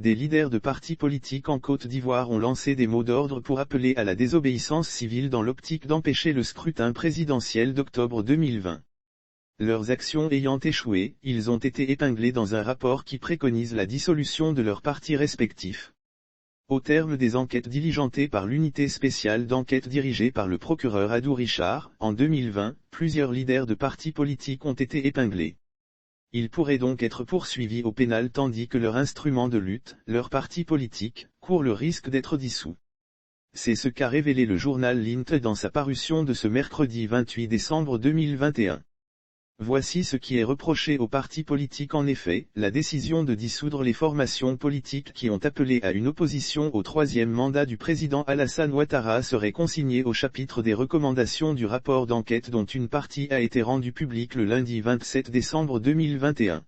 des leaders de partis politiques en Côte d'Ivoire ont lancé des mots d'ordre pour appeler à la désobéissance civile dans l'optique d'empêcher le scrutin présidentiel d'octobre 2020. Leurs actions ayant échoué, ils ont été épinglés dans un rapport qui préconise la dissolution de leurs partis respectifs. Au terme des enquêtes diligentées par l'unité spéciale d'enquête dirigée par le procureur Adou Richard, en 2020, plusieurs leaders de partis politiques ont été épinglés. Ils pourraient donc être poursuivis au pénal tandis que leur instrument de lutte, leur parti politique, court le risque d'être dissous. C'est ce qu'a révélé le journal L'Int dans sa parution de ce mercredi 28 décembre 2021. Voici ce qui est reproché aux partis politiques. En effet, la décision de dissoudre les formations politiques qui ont appelé à une opposition au troisième mandat du président Alassane Ouattara serait consignée au chapitre des recommandations du rapport d'enquête dont une partie a été rendue publique le lundi 27 décembre 2021.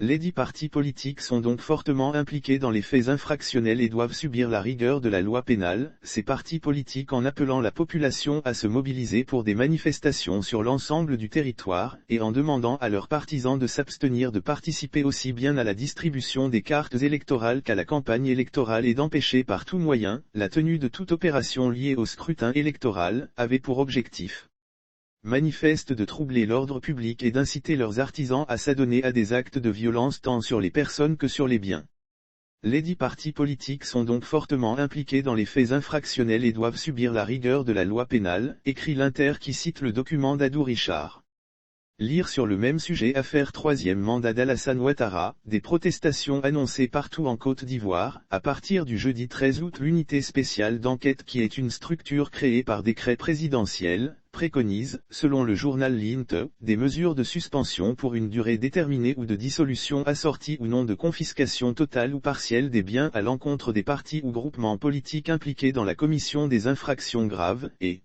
Lesdits partis politiques sont donc fortement impliqués dans les faits infractionnels et doivent subir la rigueur de la loi pénale, ces partis politiques en appelant la population à se mobiliser pour des manifestations sur l'ensemble du territoire, et en demandant à leurs partisans de s'abstenir de participer aussi bien à la distribution des cartes électorales qu'à la campagne électorale et d'empêcher par tout moyen, la tenue de toute opération liée au scrutin électoral, avait pour objectif manifeste de troubler l'ordre public et d'inciter leurs artisans à s'adonner à des actes de violence tant sur les personnes que sur les biens. Lesdits partis politiques sont donc fortement impliqués dans les faits infractionnels et doivent subir la rigueur de la loi pénale, écrit l'Inter qui cite le document d'Adou Richard. Lire sur le même sujet affaire troisième mandat d'Alassane Ouattara, des protestations annoncées partout en Côte d'Ivoire, à partir du jeudi 13 août l'unité spéciale d'enquête qui est une structure créée par décret présidentiel, préconise, selon le journal L'Int, des mesures de suspension pour une durée déterminée ou de dissolution assortie ou non de confiscation totale ou partielle des biens à l'encontre des partis ou groupements politiques impliqués dans la commission des infractions graves, et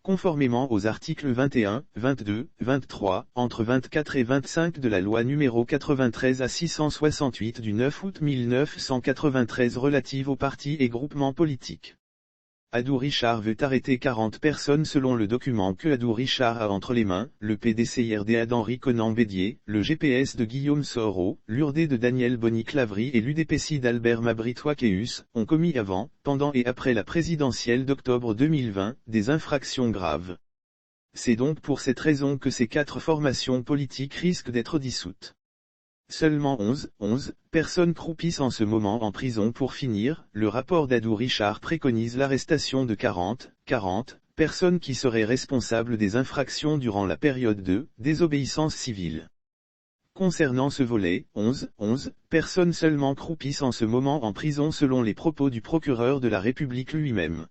conformément aux articles 21, 22, 23, entre 24 et 25 de la loi numéro 93 à 668 du 9 août 1993 relative aux partis et groupements politiques. Adou Richard veut arrêter 40 personnes selon le document que Adou Richard a entre les mains, le PDCIRDA d'Henri Conan Bédier, le GPS de Guillaume Soro, l'URD de Daniel Boni-Clavry et l'UDPC d'Albert Mabrit-Wakeus, ont commis avant, pendant et après la présidentielle d'octobre 2020, des infractions graves. C'est donc pour cette raison que ces 4 formations politiques risquent d'être dissoutes. Seulement 11 personnes croupissent en ce moment en prison. Pour finir, le rapport d'Adou Richard préconise l'arrestation de 40 personnes qui seraient responsables des infractions durant la période de désobéissance civile. Concernant ce volet, 11 personnes seulement croupissent en ce moment en prison selon les propos du procureur de la République lui-même.